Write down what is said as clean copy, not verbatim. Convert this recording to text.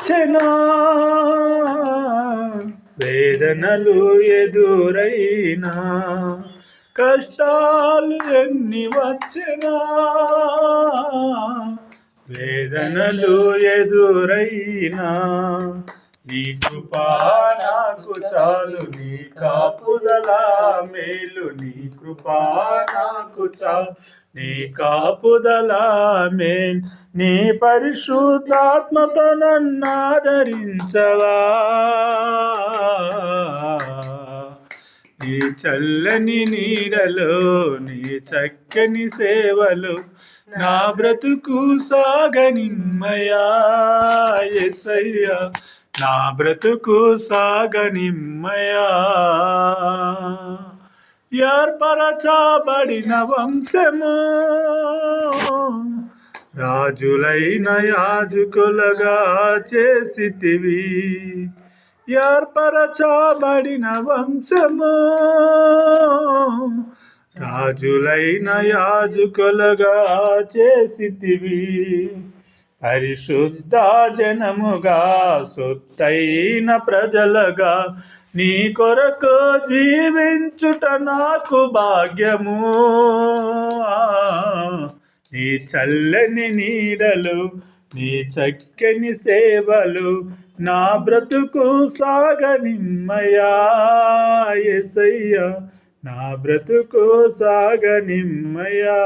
వచ్చెనా, వేదనలు ఎదురైనా, కష్టాలు ఎన్ని వచ్చెనా, వేదనలు ఎదురైనా, నీ కృపా నాకు చాలు, నీ కాపుదల మేలు, నీ కృపా నాకు చాలు, నీ కాపుదల మేలు. నీ పరిశుద్ధాత్మతో నన్ను ఆదరించవా, నీ చల్లని నీడలో, నీ చక్కని సేవలు నా బ్రతుకు సాగనిమ్మయా యేసయ్యా, నా బ్రతుకు సాగనిమ్మయా. ఏర్పరచబడిన వంశము, రాజులైన యాజకులుగా చేసితివి, ఏర్పరచబడిన వంశము, రాజులైన యాజకులుగా చేసితివి, పరిశుద్ధ జనముగా, సొత్తైన ప్రజలుగా, నీ కొరకు జీవించుట నాకు భాగ్యము. నీ చల్లని నీడలు, నీ చక్కని సేవలు నా బ్రతుకు సాగనిమ్మయా యేసయ్యా, నా బ్రతుకు సాగనిమ్మయా.